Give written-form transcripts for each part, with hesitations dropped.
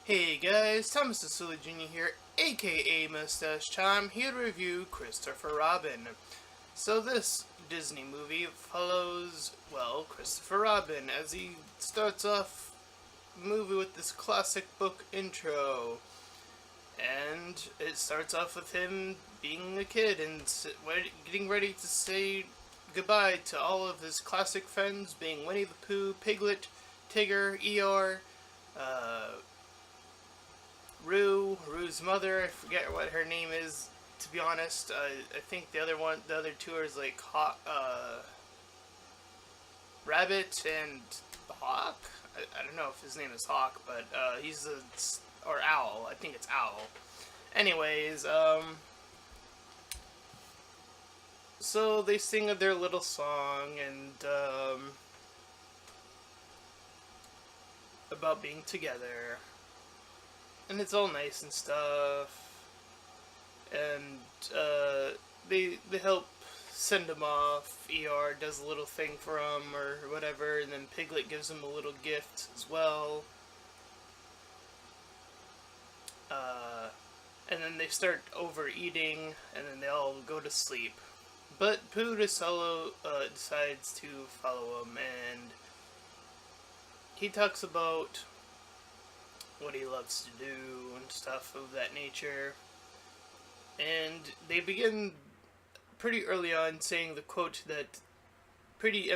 Hey guys, Thomas the Jr. here, aka Mustached. I'm here to review Christopher Robin. So this Disney movie follows, well, Christopher Robin as he starts off the movie with this classic book intro. And it starts off with him being a kid and getting ready to say goodbye to all of his classic friends, being Winnie the Pooh, Piglet, Tigger, Eeyore, Rue's mother. I forget what her name is, to be honest. I think the other two are like Rabbit and Hawk. I don't know if his name is Hawk, but or Owl. I think it's Owl. Anyways, so they sing their little song and about being together. And it's all nice and stuff. And they help send him off. Eeyore does a little thing for him or whatever, and then Piglet gives him a little gift as well. And then they start overeating, and then they all go to sleep. But Pooh decides to follow him, and he talks about what he loves to do and stuff of that nature. And they begin pretty early on saying the quote that pretty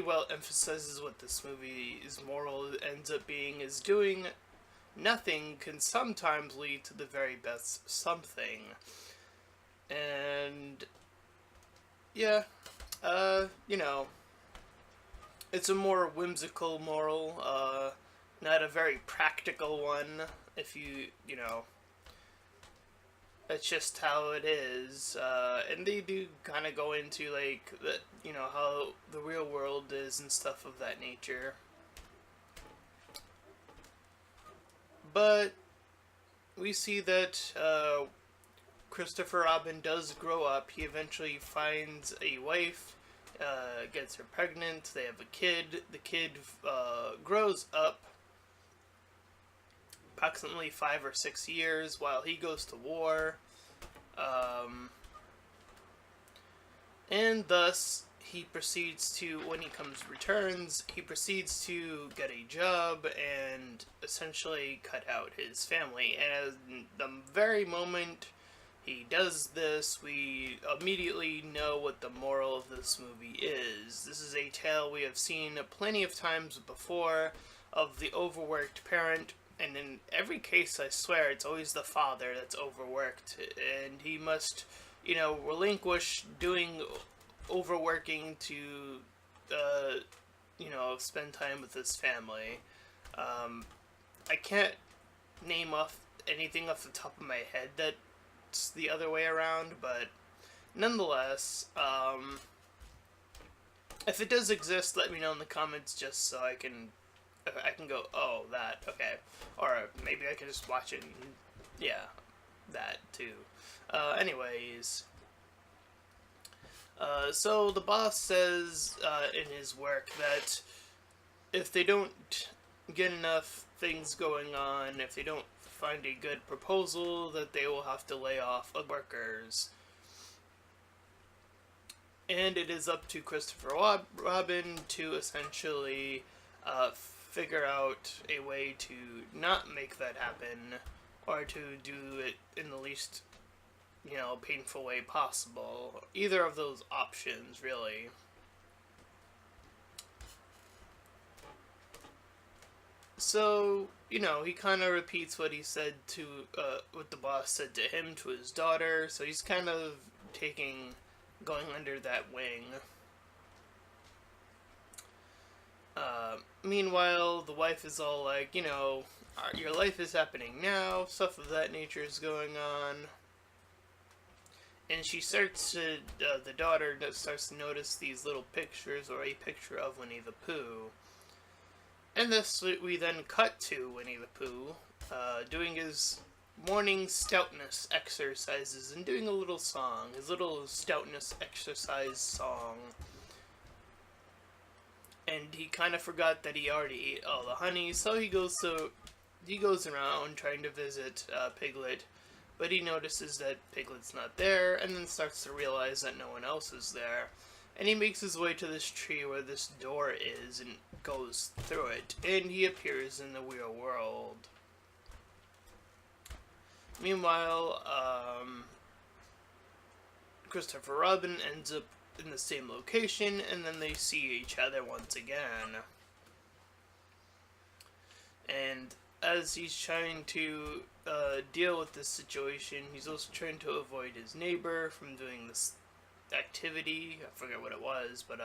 well emphasizes what this movie's moral ends up being, is doing nothing can sometimes lead to the very best something. And yeah, it's a more whimsical moral, not a very practical one. If that's just how it is. And they do kind of go into like how the real world is and stuff of that nature. But we see that Christopher Robin does grow up. He eventually finds a wife, gets her pregnant. They have a kid. The kid grows up approximately 5 or 6 years while he goes to war, and thus he proceeds to, when he returns, he proceeds to get a job and essentially cut out his family. And at the very moment he does this, we immediately know what the moral of this movie is. This is a tale we have seen plenty of times before of the overworked parent. And in every case, I swear, it's always the father that's overworked, and he must, relinquish doing overworking to, spend time with his family. I can't name off anything off the top of my head that's the other way around, but nonetheless, if it does exist, let me know in the comments just so I can go, oh, that, okay. Or maybe I can just watch it and, yeah, that too. Anyways, so the boss says in his work that if they don't get enough things going on, if they don't find a good proposal, that they will have to lay off workers. And it is up to Christopher Robin to essentially figure out a way to not make that happen, or to do it in the least, painful way possible. Either of those options, really. So, he kind of repeats what he said to, what the boss said to him, to his daughter, so he's kind of going under that wing. Meanwhile, the wife is all like, your life is happening now, stuff of that nature is going on. And she starts to, the daughter starts to notice these little pictures, or a picture of Winnie the Pooh. And this, we then cut to Winnie the Pooh, doing his morning stoutness exercises, and doing a little song, his little stoutness exercise song. And he kind of forgot that he already ate all the honey, so he goes to he goes around trying to visit Piglet, but he notices that Piglet's not there, and then starts to realize that no one else is there. And he makes his way to this tree where this door is and goes through it, and he appears in the real world. Meanwhile, Christopher Robin ends up in the same location, and then they see each other once again. And as he's trying to deal with this situation, he's also trying to avoid his neighbor from doing this activity. I forget what it was, but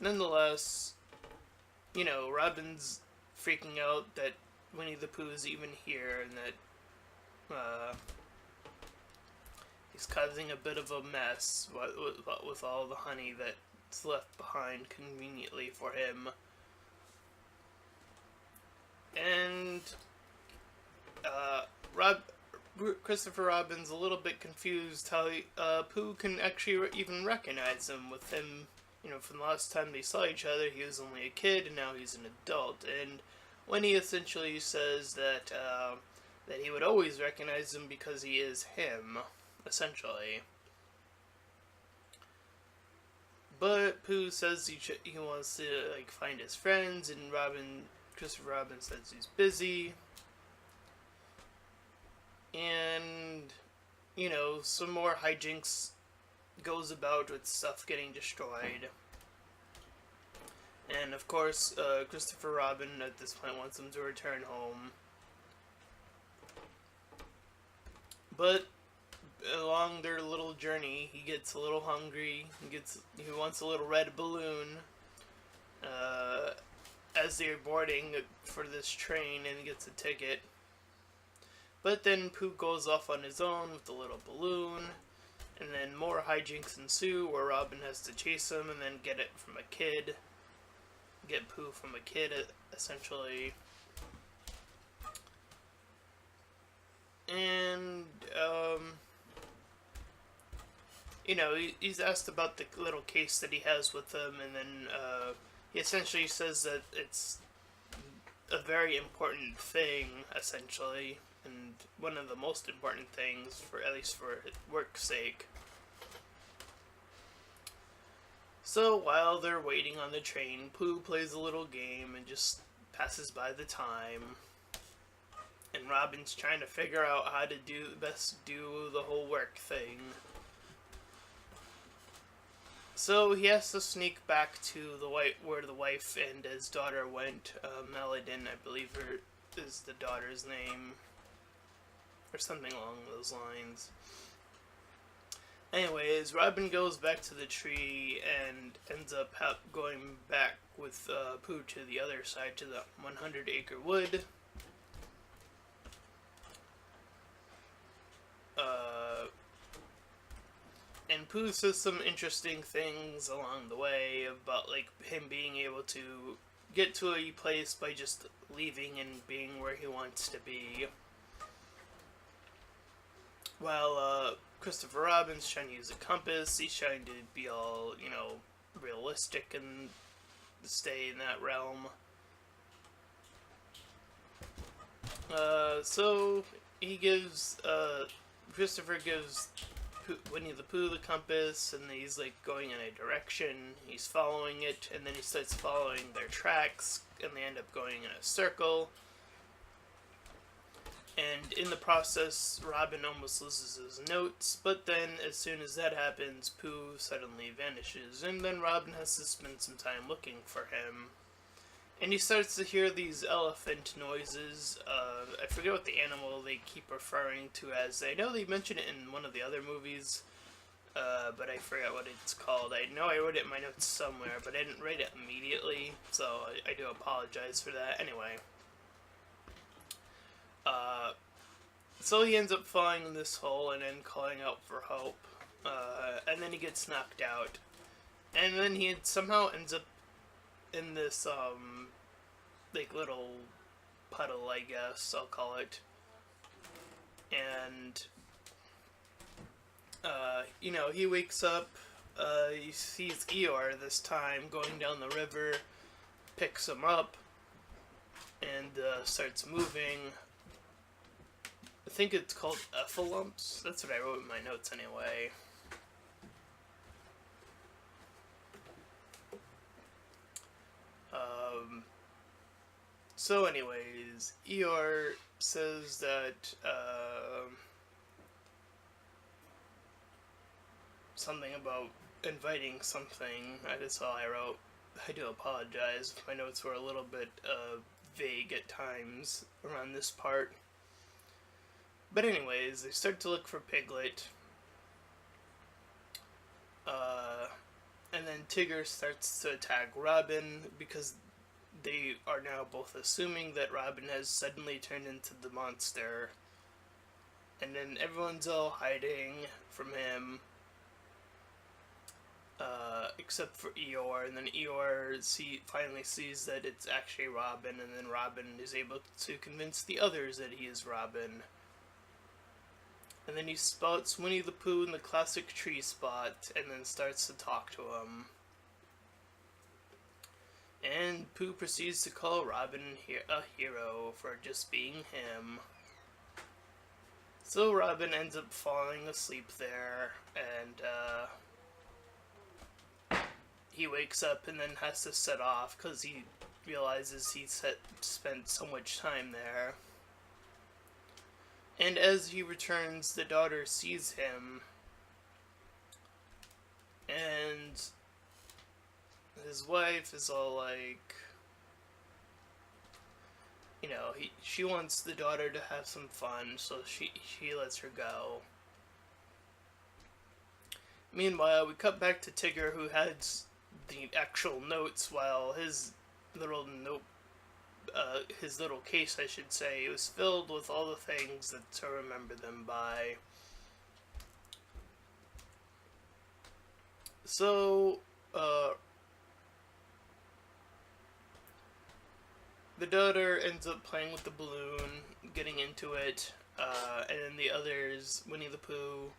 nonetheless, Robin's freaking out that Winnie the Pooh is even here, and that he's causing a bit of a mess with all the honey that's left behind conveniently for him. And Christopher Robin's a little bit confused how Pooh can actually even recognize him. With him, from the last time they saw each other, he was only a kid, and now he's an adult. And when he essentially says that he would always recognize him because he is him, essentially. But Pooh says he wants to find his friends, and Christopher Robin says he's busy. And, some more hijinks goes about with stuff getting destroyed. And, of course, Christopher Robin at this point wants him to return home. But along their little journey, he gets a little hungry. He wants a little red balloon. As they're boarding for this train, and gets a ticket. But then Pooh goes off on his own with the little balloon, and then more hijinks ensue where Robin has to chase him and then get Pooh from a kid, essentially. And, he's asked about the little case that he has with him, and then, he essentially says that it's a very important thing, essentially, and one of the most important things, at least for work's sake. So while they're waiting on the train, Pooh plays a little game and just passes by the time. And Robin's trying to figure out how to do the whole work thing. So he has to sneak back to where the wife and his daughter went. Melodin, I believe, is the daughter's name, or something along those lines. Anyways, Robin goes back to the tree and ends up going back with Pooh to the other side, to the 100-acre wood. And Pooh says some interesting things along the way about him being able to get to a place by just leaving and being where he wants to be. While Christopher Robin's trying to use a compass, he's trying to be all, realistic and stay in that realm. So Christopher gives Winnie the Pooh the compass, and he's going in a direction. He's following it, and then he starts following their tracks, and they end up going in a circle. And in the process, Robin almost loses his notes, but then as soon as that happens, Pooh suddenly vanishes, and then Robin has to spend some time looking for him. And he starts to hear these elephant noises. I forget what the animal they keep referring to as. I know they mention it in one of the other movies, but I forgot what it's called. I know I wrote it in my notes somewhere, but I didn't write it immediately, so I do apologize for that. Anyway. So he ends up falling in this hole and then calling out for help. And then he gets knocked out. And then he somehow ends up in this, little puddle, I guess I'll call it. And, he wakes up, he sees Eeyore this time going down the river, picks him up, and starts moving. I think it's called effalumps. That's what I wrote in my notes anyway. So anyways, Eeyore says that something about inviting something. That's all I wrote. I do apologize if my notes were a little bit vague at times around this part. But anyways, they start to look for Piglet. And then Tigger starts to attack Robin because they are now both assuming that Robin has suddenly turned into the monster. And then everyone's all hiding from him. Except for Eeyore, and then Eeyore finally sees that it's actually Robin, and then Robin is able to convince the others that he is Robin. And then he spots Winnie the Pooh in the classic tree spot, and then starts to talk to him. And Pooh proceeds to call Robin a hero for just being him. So Robin ends up falling asleep there, and he wakes up and then has to set off because he realizes he spent so much time there. And as he returns, the daughter sees him, and his wife is all like, you know, she wants the daughter to have some fun, so she lets her go. Meanwhile, we cut back to Tigger, who has the actual notes, while his little case, I should say, was filled with all the things that to remember them by. So, the daughter ends up playing with the balloon, getting into it, and then the others, Winnie the Pooh,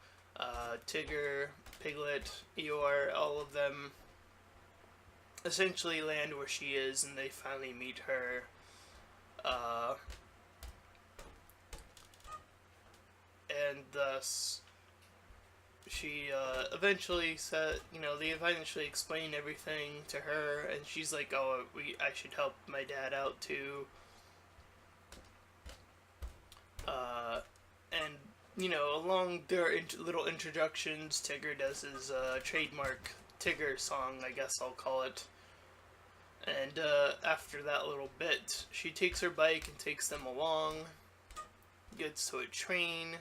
Tigger, Piglet, Eeyore, all of them essentially land where she is, and they finally meet her. And thus, she eventually said, they eventually explain everything to her, and she's like, "Oh, I should help my dad out too." And along their little introductions, Tigger does his trademark Tigger song, I guess I'll call it. And after that little bit, she takes her bike and takes them along, gets to a train,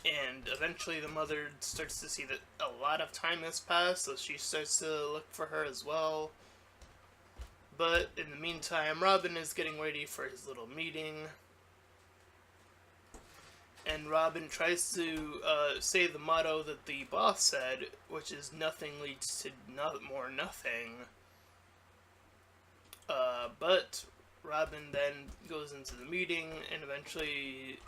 and eventually the mother starts to see that a lot of time has passed, so she starts to look for her as well. But in the meantime, Robin is getting ready for his little meeting, and Robin tries to say the motto that the boss said, which is "nothing leads to more nothing." But Robin then goes into the meeting and eventually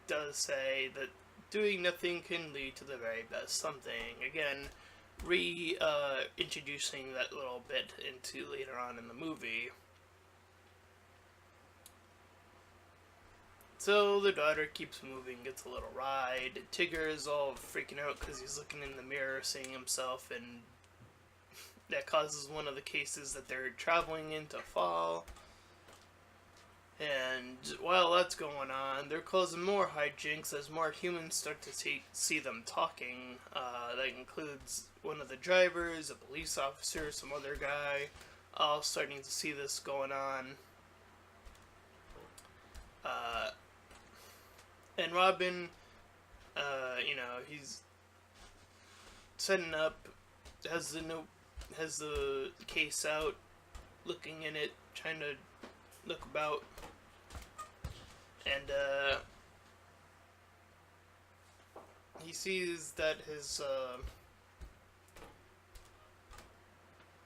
does say that doing nothing can lead to the very best something. Again, introducing that little bit into later on in the movie. So the daughter keeps moving, gets a little ride. Tigger is all freaking out because he's looking in the mirror, seeing himself, and that causes one of the cases that they're traveling in to fall. And while that's going on, they're causing more hijinks as more humans start to see them talking. That includes one of the drivers, a police officer, some other guy, all starting to see this going on. And Robin, he's setting up, has the case out, looking in it, trying to look about, and he sees that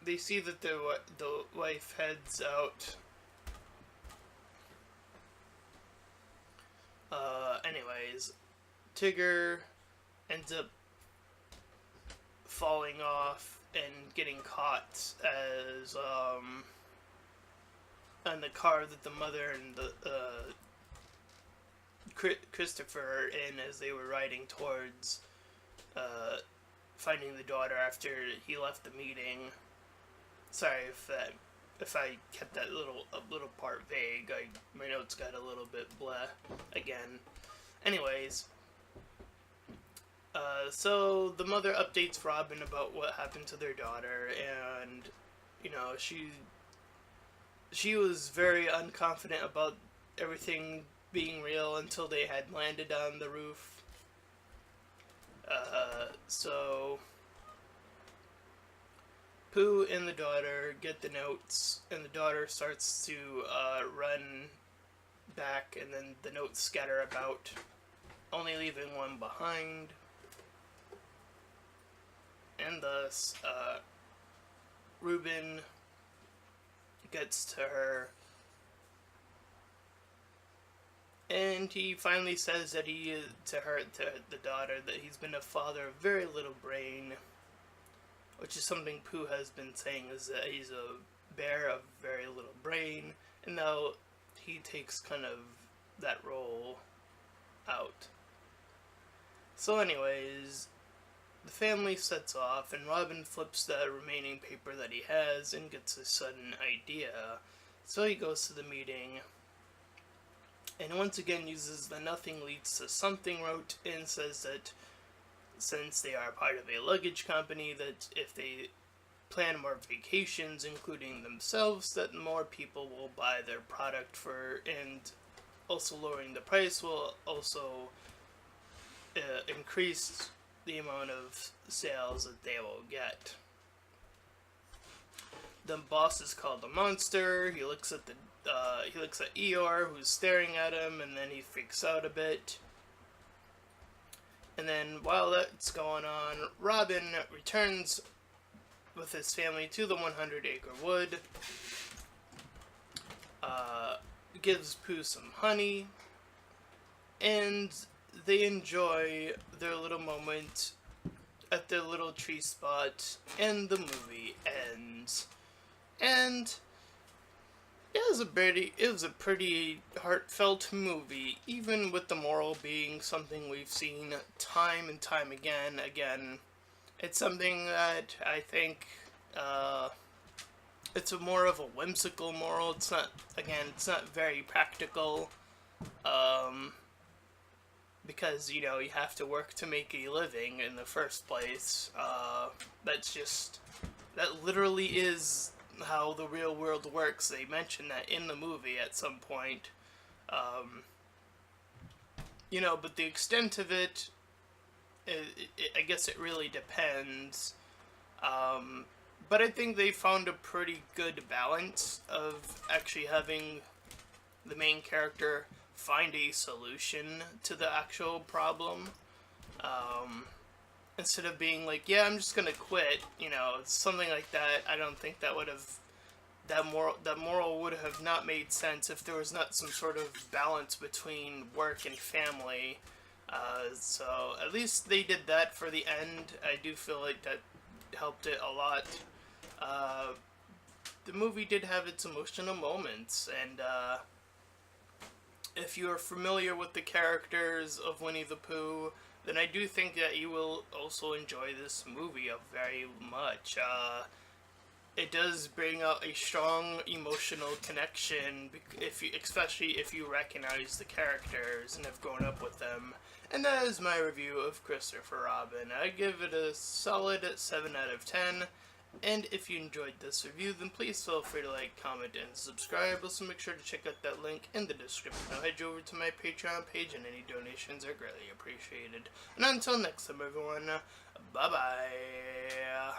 they see that the wife heads out. Anyways, Tigger ends up falling off and getting caught as on the car that the mother and the Christopher are in as they were riding towards uh, finding the daughter after he left the meeting. Sorry if I kept that little part vague. My notes got a little bit blah again. Anyways, so the mother updates Robin about what happened to their daughter, and she was very unconfident about everything being real until they had landed on the roof. So Pooh and the daughter get the notes, and the daughter starts to run back, and then the notes scatter about, only leaving one behind. And thus, Reuben gets to her, and he finally says that to the daughter, that he's been a father of very little brain, which is something Pooh has been saying, is that he's a bear of very little brain, and now he takes kind of that role out. So anyways, the family sets off, and Robin flips the remaining paper that he has and gets a sudden idea. So he goes to the meeting, and once again uses the nothing leads to something rote, and says that since they are part of a luggage company, that if they plan more vacations, including themselves, that more people will buy their product and also lowering the price will also increase the amount of sales that they will get. The boss is called a monster. He looks at Eeyore, who's staring at him, and then he freaks out a bit. And then while that's going on, Robin returns with his family to the 100-acre wood, gives Pooh some honey, and they enjoy their little moment at their little tree spot, and the movie ends. And it was a pretty heartfelt movie, even with the moral being something we've seen time and time again. Again, it's something that I think it's more of a whimsical moral. It's not very practical. Because, you have to work to make a living in the first place. That literally is how the real world works. They mention that in the movie at some point. But the extent of it, I guess it really depends. But I think they found a pretty good balance of actually having the main character find a solution to the actual problem, instead of being like, yeah, I'm just gonna quit, something like that. I don't think that moral would have not made sense if there was not some sort of balance between work and family. So at least they did that for the end. I do feel like that helped it a lot. The movie did have its emotional moments, and if you are familiar with the characters of Winnie the Pooh, then I do think that you will also enjoy this movie very much. It does bring out a strong emotional connection, especially if you recognize the characters and have grown up with them. And that is my review of Christopher Robin. I give it a solid 7 out of 10. And if you enjoyed this review, then please feel free to like, comment, and subscribe. Also, make sure to check out that link in the description. I'll head you over to my Patreon page, and any donations are greatly appreciated. And until next time, everyone, bye-bye.